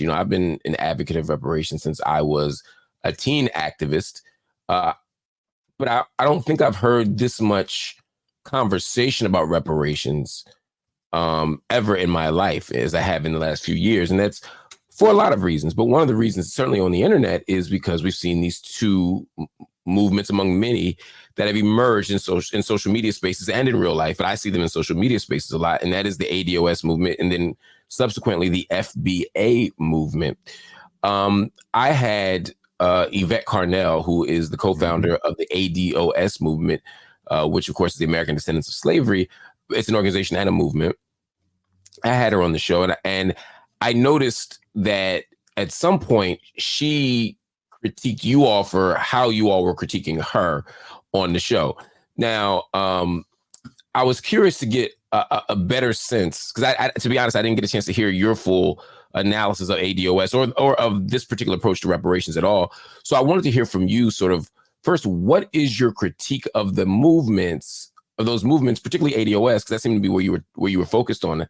You know, I've been an advocate of reparations since I was a teen activist, but I don't think I've heard this much conversation about reparations ever in my life as I have in the last few years. And that's for a lot of reasons. But one of the reasons, certainly on the internet, is because we've seen these two movements among many that have emerged in social media spaces and in real life. And I see them in social media spaces a lot. And that is the ADOS movement, and then subsequently the FBA movement. I had Yvette Carnell, who is the co-founder of the ADOS movement, which of course is the American Descendants of Slavery. It's an organization and a movement. I had her on the show, and I noticed that at some point she critiqued you all for how you all were critiquing her on the show. Now, I was curious to get a better sense, because I, to be honest, I didn't get a chance to hear your full analysis of ADOS or of this particular approach to reparations at all. So I wanted to hear from you sort of, first, what is your critique of the movements, of those movements, particularly ADOS, because that seemed to be where you were focused on,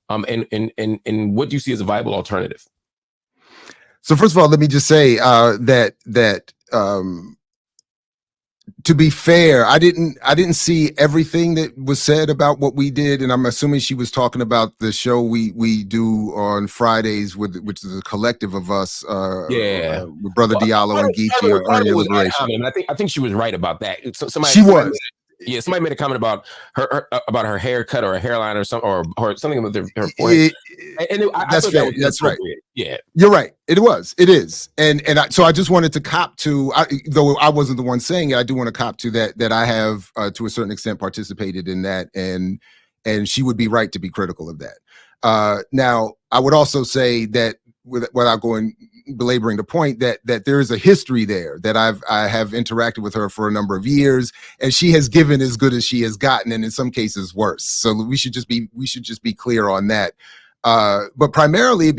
and what do you see as a viable alternative? So first of all, let me just say that to be fair, I didn't see everything that was said about what we did, and I'm assuming she was talking about the show we do on Fridays, which is a collective of us, with Brother Diallo and Geechee on Earn Your Liberation. I think she was right about that. Somebody made a comment about her haircut or a hairline or something, or something about her forehead. That's fair. That's right. Yeah, you're right. It is, so I just wanted to cop to, though I wasn't the one saying it, I do want to cop to that I have to a certain extent participated in that, and she would be right to be critical of that. Now, I would also say that without belaboring the point, that there is a history there, that I have interacted with her for a number of years, and she has given as good as she has gotten, and in some cases worse. So we should just be clear on that. But primarily,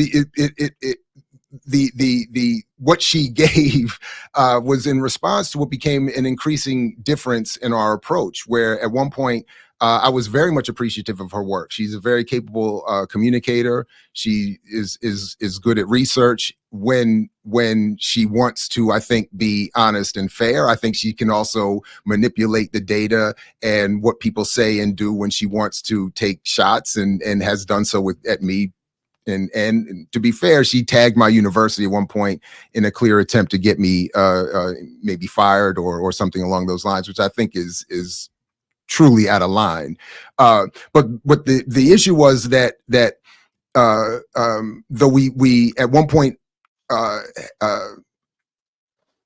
what she gave was in response to what became an increasing difference in our approach, where at one point I was very much appreciative of her work. She's a very capable communicator. She is good at research when she wants to, I think, be honest and fair. I think she can also manipulate the data and what people say and do when she wants to take shots, and has done so at me. And to be fair, she tagged my university at one point in a clear attempt to get me maybe fired or something along those lines, which I think is truly out of line. But the issue was that though we at one point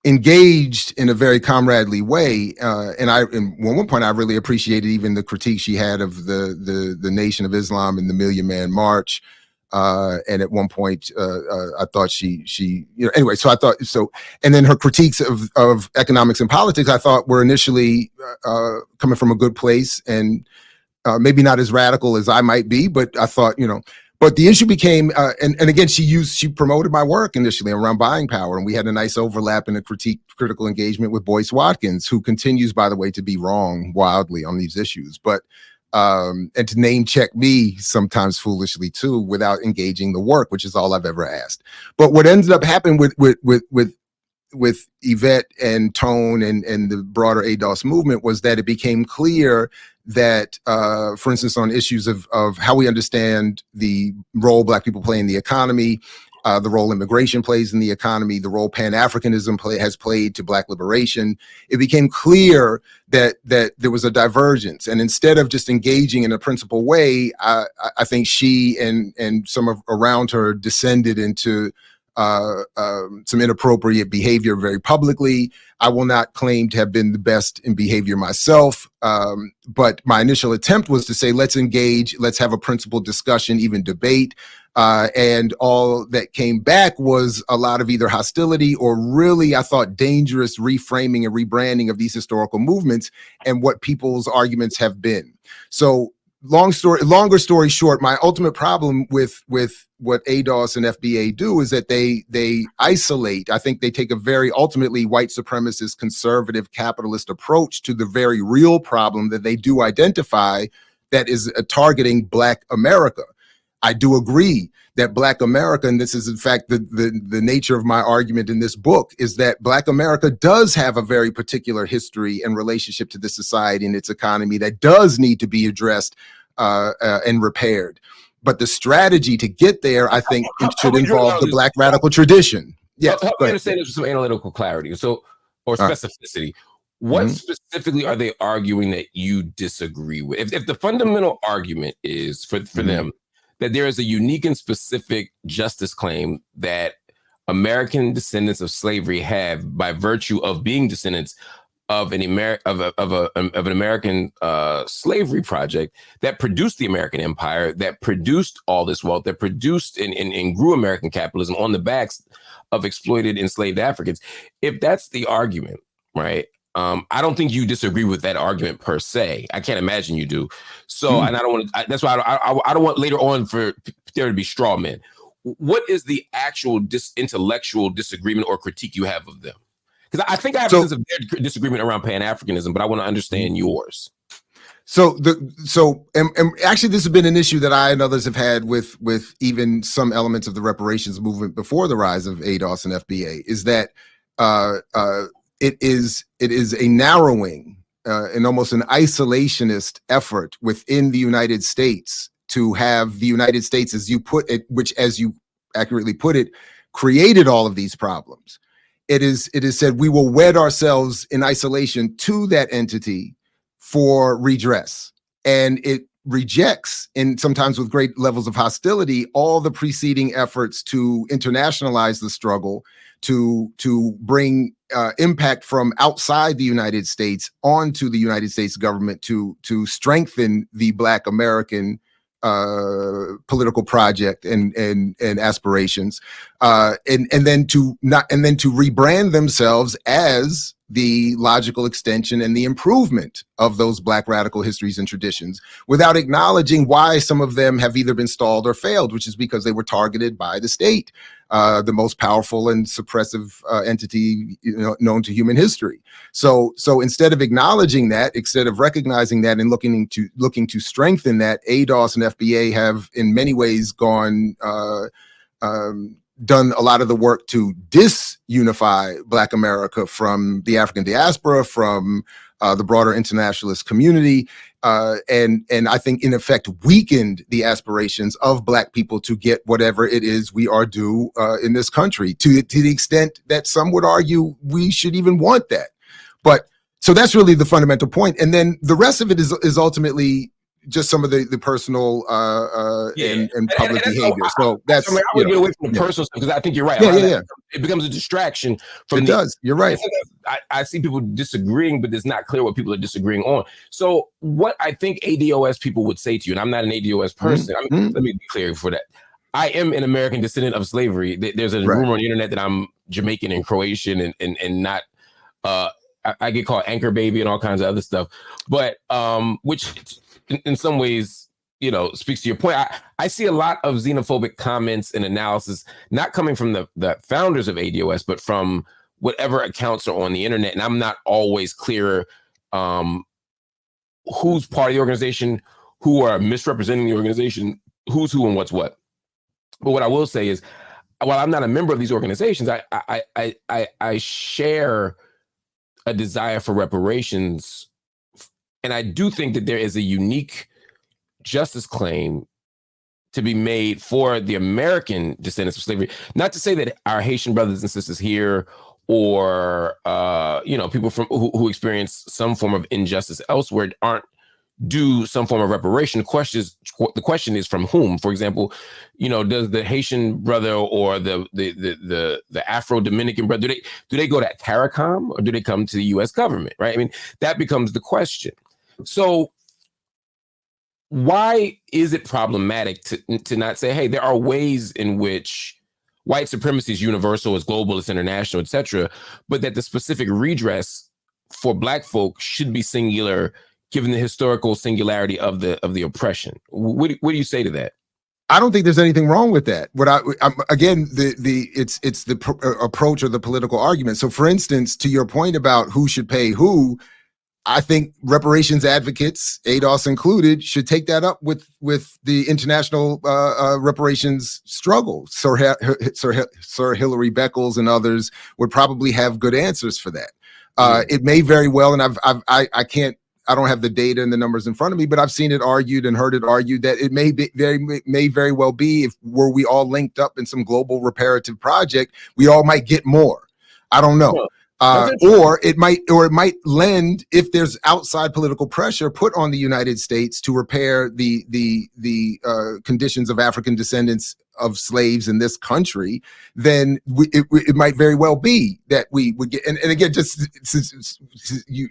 engaged in a very comradely way, and at one point I really appreciated even the critique she had of the Nation of Islam and the Million Man March. And at one point, I thought she anyway. So I thought so, and then her critiques of economics and politics, I thought were initially coming from a good place, and maybe not as radical as I might be, but I thought, But the issue became, and again, she promoted my work initially around buying power, and we had a nice overlap in a critical engagement with Boyce Watkins, who continues, by the way, to be wrong wildly on these issues, but. And to name check me sometimes foolishly too, without engaging the work, which is all I've ever asked. But what ended up happening with Yvette and Tone and the broader ADOS movement was that it became clear that, for instance, on issues of how we understand the role Black people play in the economy, the role immigration plays in the economy, the role Pan-Africanism has played to Black liberation, it became clear that there was a divergence. And instead of just engaging in a principled way, I think she and some of around her descended into some inappropriate behavior very publicly. I will not claim to have been the best in behavior myself, but my initial attempt was to say, let's engage, let's have a principled discussion, even debate. And all that came back was a lot of either hostility or really, I thought, dangerous reframing and rebranding of these historical movements and what people's arguments have been. So longer story short, my ultimate problem with what ADOS and FBA do is that they isolate. I think they take a very ultimately white supremacist, conservative, capitalist approach to the very real problem that they do identify, that is targeting Black America. I do agree that Black America, and this is in fact the nature of my argument in this book, is that Black America does have a very particular history and relationship to this society and its economy that does need to be addressed and repaired. But the strategy to get there, I think, should involve the Black radical tradition. Yes, help me understand this with some analytical clarity, or specificity. What specifically are they arguing that you disagree with? If the fundamental argument is for them that there is a unique and specific justice claim that American descendants of slavery have by virtue of being descendants of an American slavery project that produced the American empire, that produced all this wealth, that produced and grew American capitalism on the backs of exploited enslaved Africans. If that's the argument, right? I don't think you disagree with that argument per se. I can't imagine you do. So, and I don't want to. That's why I don't want later on for there to be straw men. What is the actual intellectual disagreement or critique you have of them? Because I think I have a sense of their disagreement around Pan-Africanism, but I want to understand yours. So actually, this has been an issue that I and others have had with even some elements of the reparations movement before the rise of ADOS and FBA. Is that it is a narrowing and almost an isolationist effort within the United States to have the United States, as you put it, which, as you accurately put it, created all of these problems. It is said we will wed ourselves in isolation to that entity for redress, and it rejects, and sometimes with great levels of hostility, all the preceding efforts to internationalize the struggle, to bring impact from outside the United States onto the United States government, to strengthen the Black American political project and aspirations, and then to rebrand themselves as the logical extension and the improvement of those Black radical histories and traditions, without acknowledging why some of them have either been stalled or failed, which is because they were targeted by the state, the most powerful and suppressive entity known to human history. So instead of acknowledging that, instead of recognizing that and looking to strengthen that, ADOS and FBA have in many ways done a lot of the work to disunify Black America from the African diaspora, from the broader internationalist community, and I think in effect weakened the aspirations of Black people to get whatever it is we are due in this country, to the extent that some would argue we should even want that. But so that's really the fundamental point, and then the rest of it is ultimately just some of the personal and public behavior. So that's, I would get away from the personal stuff, because I think you're right. It becomes a distraction from it does. You're right. I see people disagreeing, but it's not clear what people are disagreeing on. So what I think ADOS people would say to you, and I'm not an ADOS person. Let me be clear for that. I am an American descendant of slavery. There's a rumor on the internet that I'm Jamaican and Croatian and not, I get called anchor baby and all kinds of other stuff, but which in some ways, speaks to your point. I see a lot of xenophobic comments and analysis, not coming from the founders of ADOS, but from whatever accounts are on the internet. And I'm not always clear who's part of the organization, who are misrepresenting the organization, who's who and what's what. But what I will say is, while I'm not a member of these organizations, I share a desire for reparations. And I do think that there is a unique justice claim to be made for the American descendants of slavery. Not to say that our Haitian brothers and sisters here, or people from who experience some form of injustice elsewhere, aren't due some form of reparation. The question is from whom? For example, does the Haitian brother or the Afro-Dominican brother, do they go to CARICOM, or do they come to the U.S. government? Right? I mean, that becomes the question. So why is it problematic to not say, hey, there are ways in which white supremacy is universal, it's global, it's international, etc., but that the specific redress for Black folk should be singular, given the historical singularity of the oppression? What do you say to that? I don't think there's anything wrong with that. It's the approach or the political argument. So, for instance, to your point about who should pay who, I think reparations advocates, ADOS included, should take that up with the international reparations struggle. Sir Hilary Beckles and others would probably have good answers for that. It may very well, and I don't have the data and the numbers in front of me, but I've seen it argued and heard it argued that it may very well be, if were we all linked up in some global reparative project, we all might get more. I don't know. Or it might lend, if there's outside political pressure put on the United States to repair the conditions of African descendants of slaves in this country, then it might very well be that we would get. And again, just since you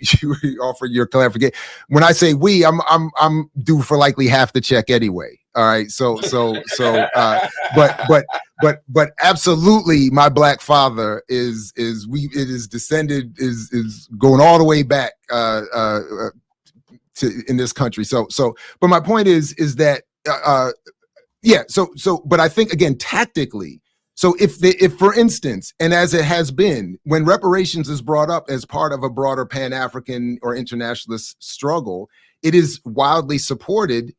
offer your clarification, when I say we, I'm due for likely half the check anyway. All right, but absolutely, my Black father is descended is going all the way back to in this country. But my point is that but I think, again, tactically, so if for instance, and as it has been, when reparations is brought up as part of a broader Pan-African or internationalist struggle, it is wildly supported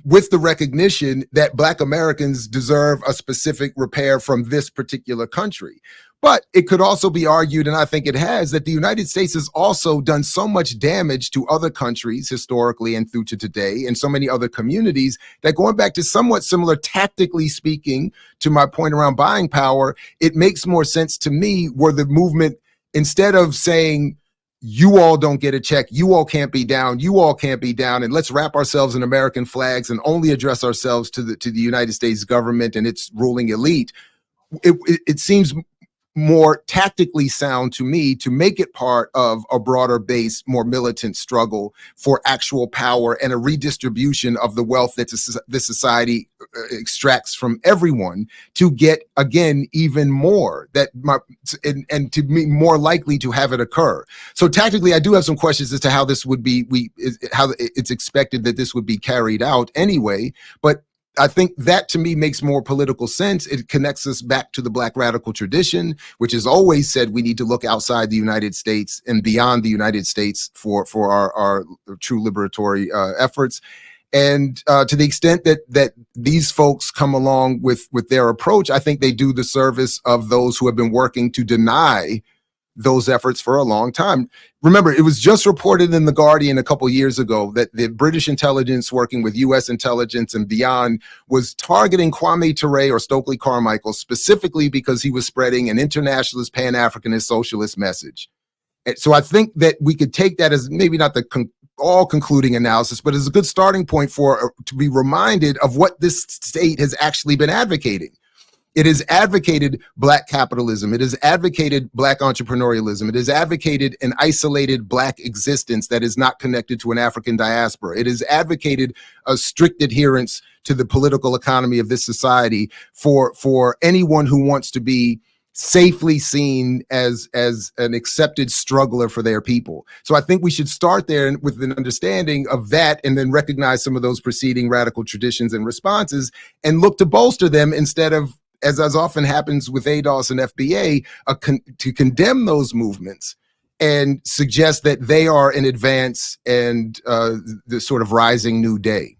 with the recognition that Black Americans deserve a specific repair from this particular country. But it could also be argued, and I think it has, that the United States has also done so much damage to other countries historically and through to today, and so many other communities, that going back to somewhat similar, tactically speaking, to my point around buying power, it makes more sense to me where the movement, instead of saying, you all don't get a check, you all can't be down, you all can't be down, and let's wrap ourselves in American flags and only address ourselves to the United States government and its ruling elite, it seems more tactically sound to me to make it part of a broader base, more militant struggle for actual power and a redistribution of the wealth that this society extracts from everyone, to get, again, even more, and to be more likely to have it occur. So tactically, I do have some questions as to how this would be, how it's expected that this would be carried out anyway, but I think that, to me, makes more political sense. It connects us back to the Black radical tradition, which has always said we need to look outside the United States and beyond the United States for our true liberatory efforts. And to the extent that these folks come along with their approach, I think they do the service of those who have been working to deny those efforts for a long time. Remember, it was just reported in The Guardian a couple years ago that the British intelligence, working with US intelligence and beyond, was targeting Kwame Ture or Stokely Carmichael specifically because he was spreading an internationalist, Pan-Africanist, socialist message. And so I think that we could take that as maybe not the all concluding analysis, but as a good starting point to be reminded of what this state has actually been advocating. It has advocated Black capitalism. It has advocated Black entrepreneurialism. It has advocated an isolated Black existence that is not connected to an African diaspora. It has advocated a strict adherence to the political economy of this society for anyone who wants to be safely seen as an accepted struggler for their people. So I think we should start there with an understanding of that, and then recognize some of those preceding radical traditions and responses, and look to bolster them instead of, as often happens with ADOS and FBA, to condemn those movements and suggest that they are in advance and the sort of rising new day.